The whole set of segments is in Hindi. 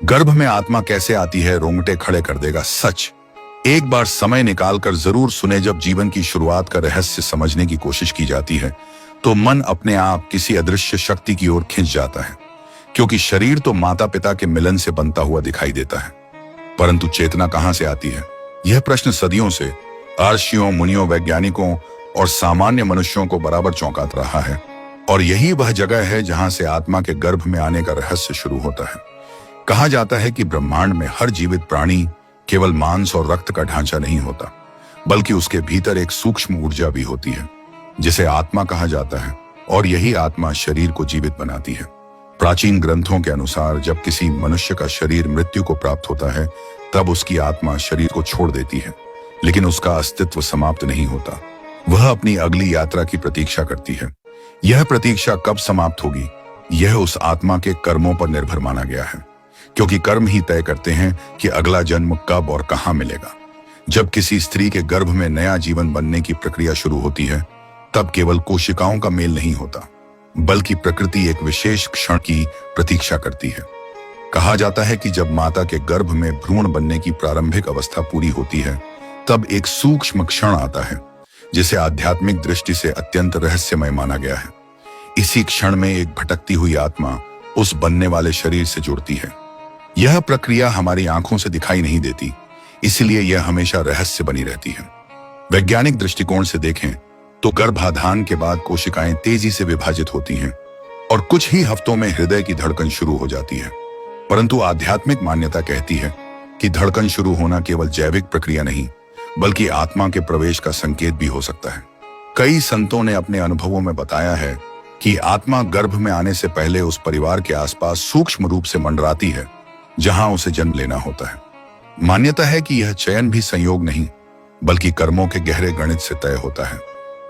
गर्भ में आत्मा कैसे आती है, रोंगटे खड़े कर देगा सच। एक बार समय निकालकर जरूर सुने। जब जीवन की शुरुआत का रहस्य समझने की कोशिश की जाती है तो मन अपने आप किसी अदृश्य शक्ति की ओर खिंच जाता है, क्योंकि शरीर तो माता पिता के मिलन से बनता हुआ दिखाई देता है, परंतु चेतना कहां से आती है? यह प्रश्न सदियों से ऋषियों, मुनियों, वैज्ञानिकों और सामान्य मनुष्यों को बराबर चौंकाता रहा है। और यही वह जगह है जहां से आत्मा के गर्भ में आने का रहस्य शुरू होता है। कहा जाता है कि ब्रह्मांड में हर जीवित प्राणी केवल मांस और रक्त का ढांचा नहीं होता, बल्कि उसके भीतर एक सूक्ष्म ऊर्जा भी होती है, जिसे आत्मा कहा जाता है। और यही आत्मा शरीर को जीवित बनाती है। प्राचीन ग्रंथों के अनुसार जब किसी मनुष्य का शरीर मृत्यु को प्राप्त होता है, तब उसकी आत्मा शरीर को छोड़ देती है, लेकिन उसका अस्तित्व समाप्त नहीं होता। वह अपनी अगली यात्रा की प्रतीक्षा करती है। यह प्रतीक्षा कब समाप्त होगी, यह उस आत्मा के कर्मों पर निर्भर माना गया है, क्योंकि कर्म ही तय करते हैं कि अगला जन्म कब और कहां मिलेगा। जब किसी स्त्री के गर्भ में नया जीवन बनने की प्रक्रिया शुरू होती है, तब केवल कोशिकाओं का मेल नहीं होता, बल्कि प्रकृति एक विशेष क्षण की प्रतीक्षा करती है। कहा जाता है कि जब माता के गर्भ में भ्रूण बनने की प्रारंभिक अवस्था पूरी होती है, तब एक सूक्ष्म क्षण आता है, जिसे आध्यात्मिक दृष्टि से अत्यंत रहस्यमय माना गया है। इसी क्षण में एक भटकती हुई आत्मा उस बनने वाले शरीर से जुड़ती है। यह प्रक्रिया हमारी आंखों से दिखाई नहीं देती, इसलिए यह हमेशा रहस्य बनी रहती है। वैज्ञानिक दृष्टिकोण से देखें तो गर्भाधान के बाद कोशिकाएं तेजी से विभाजित होती हैं और कुछ ही हफ्तों में हृदय की धड़कन शुरू हो जाती है। परंतु आध्यात्मिक मान्यता कहती है कि धड़कन शुरू होना केवल जैविक प्रक्रिया नहीं, बल्कि आत्मा के प्रवेश का संकेत भी हो सकता है। कई संतों ने अपने अनुभवों में बताया है कि आत्मा गर्भ में आने से पहले उस परिवार के आसपास सूक्ष्म रूप से मंडराती है जहां उसे जन्म लेना होता है। मान्यता है कि यह चयन भी संयोग नहीं, बल्कि कर्मों के गहरे गणित से तय होता है।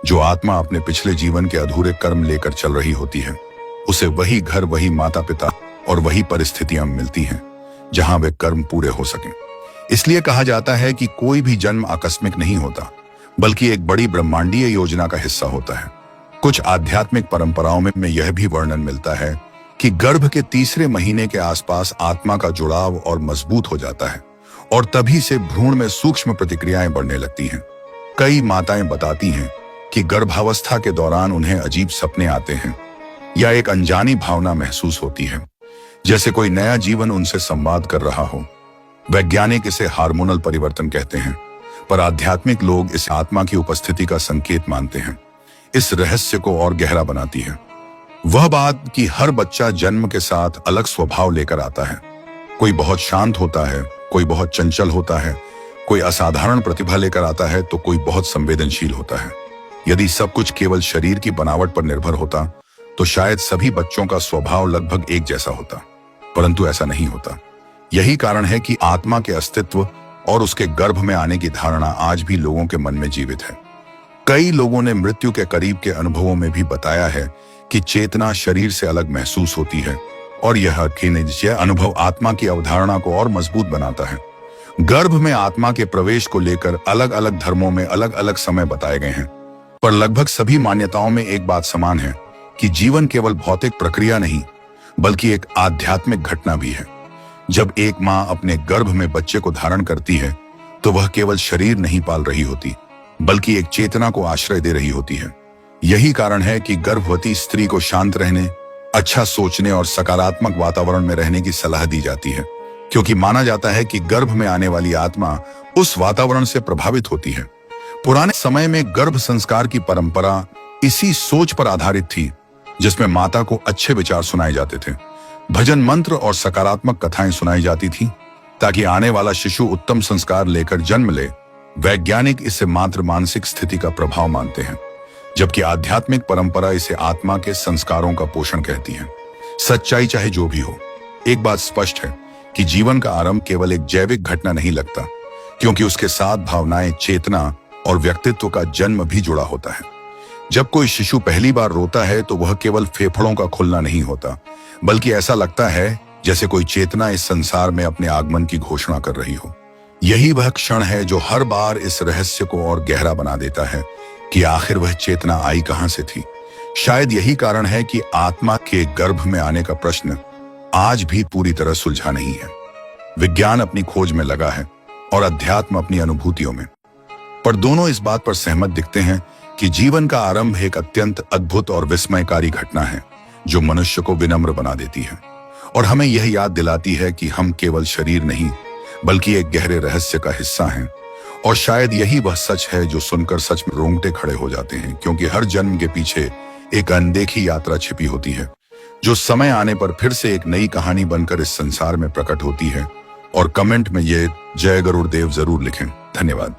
जो आत्मा अपने पिछले जीवन के अधूरे कर्म लेकर चल रही होती है, उसे वही घर, वही माता पिता और वही परिस्थितियां मिलती हैं जहां वे कर्म पूरे हो सकें। इसलिए कहा जाता है कि कोई भी जन्म आकस्मिक नहीं होता, बल्कि एक बड़ी ब्रह्मांडीय योजना का हिस्सा होता है। कुछ आध्यात्मिक परंपराओं में यह भी वर्णन मिलता है कि गर्भ के तीसरे महीने के आसपास आत्मा का जुड़ाव और मजबूत हो जाता है और तभी से भ्रूण में सूक्ष्म प्रतिक्रियाएं बढ़ने लगती हैं। कई माताएं बताती हैं कि गर्भावस्था के दौरान उन्हें अजीब सपने आते हैं या एक अनजानी भावना महसूस होती है, जैसे कोई नया जीवन उनसे संवाद कर रहा हो। वैज्ञानिक इसे हार्मोनल परिवर्तन कहते हैं, पर आध्यात्मिक लोग इस आत्मा की उपस्थिति का संकेत मानते हैं। इस रहस्य को और गहरा बनाती है वह बात कि हर बच्चा जन्म के साथ अलग स्वभाव लेकर आता है। कोई बहुत शांत होता है, कोई बहुत चंचल होता है, कोई असाधारण प्रतिभा लेकर आता है तो कोई बहुत संवेदनशील होता है। यदि सब कुछ केवल शरीर की बनावट पर निर्भर होता तो शायद सभी बच्चों का स्वभाव लगभग एक जैसा होता, परंतु ऐसा नहीं होता। यही कारण है कि आत्मा के अस्तित्व और उसके गर्भ में आने की धारणा आज भी लोगों के मन में जीवित है। कई लोगों ने मृत्यु के करीब के अनुभवों में भी बताया है कि चेतना शरीर से अलग महसूस होती है और यह अनुभव आत्मा की अवधारणा को और मजबूत बनाता है। गर्भ में आत्मा के प्रवेश को लेकर अलग अलग धर्मों में अलग अलग समय बताए गए हैं, पर लगभग सभी मान्यताओं में एक बात समान है कि जीवन केवल भौतिक प्रक्रिया नहीं, बल्कि एक आध्यात्मिक घटना भी है। जब एक माँ अपने गर्भ में बच्चे को धारण करती है तो वह केवल शरीर नहीं पाल रही होती, बल्कि एक चेतना को आश्रय दे रही होती है। यही कारण है कि गर्भवती स्त्री को शांत रहने, अच्छा सोचने और सकारात्मक वातावरण में रहने की सलाह दी जाती है, क्योंकि माना जाता है कि गर्भ में आने वाली आत्मा उस वातावरण से प्रभावित होती है। पुराने समय में गर्भ संस्कार की परंपरा इसी सोच पर आधारित थी, जिसमें माता को अच्छे विचार सुनाए जाते थे, भजन मंत्र और सकारात्मक कथाएं सुनाई जाती थी, ताकि आने वाला शिशु उत्तम संस्कार लेकर जन्म ले। वैज्ञानिक इसे मात्र मानसिक स्थिति का प्रभाव मानते हैं, जबकि आध्यात्मिक परंपरा इसे आत्मा के संस्कारों का पोषण कहती है। सच्चाई चाहे जो भी हो, एक बात स्पष्ट है कि जीवन का आरंभ केवल एक जैविक घटना नहीं लगता, क्योंकि उसके साथ भावनाएं, चेतना और व्यक्तित्व का जन्म भी जुड़ा होता है। जब कोई शिशु पहली बार रोता है तो वह केवल फेफड़ों का खुलना नहीं होता, बल्कि ऐसा लगता है जैसे कोई चेतना इस संसार में अपने आगमन की घोषणा कर रही हो। यही वह क्षण है जो हर बार इस रहस्य को और गहरा बना देता है कि आखिर वह चेतना आई कहां से थी। शायद यही कारण है कि आत्मा के गर्भ में आने का प्रश्न आज भी पूरी तरह सुलझा नहीं है। विज्ञान अपनी खोज में लगा है और अध्यात्म अपनी अनुभूतियों में। पर दोनों इस बात पर सहमत दिखते हैं कि जीवन का आरंभ एक अत्यंत अद्भुत और विस्मयकारी घटना है जो मनुष्य को विनम्र बना देती है और हमें यह याद दिलाती है कि हम केवल शरीर नहीं बल्कि एक गहरे रहस्य का हिस्सा हैं। और शायद यही वह सच है जो सुनकर सच में रोंगटे खड़े हो जाते हैं, क्योंकि हर जन्म के पीछे एक अनदेखी यात्रा छिपी होती है जो समय आने पर फिर से एक नई कहानी बनकर इस संसार में प्रकट होती है। और कमेंट में ये जय गरुड़देव जरूर लिखें। धन्यवाद।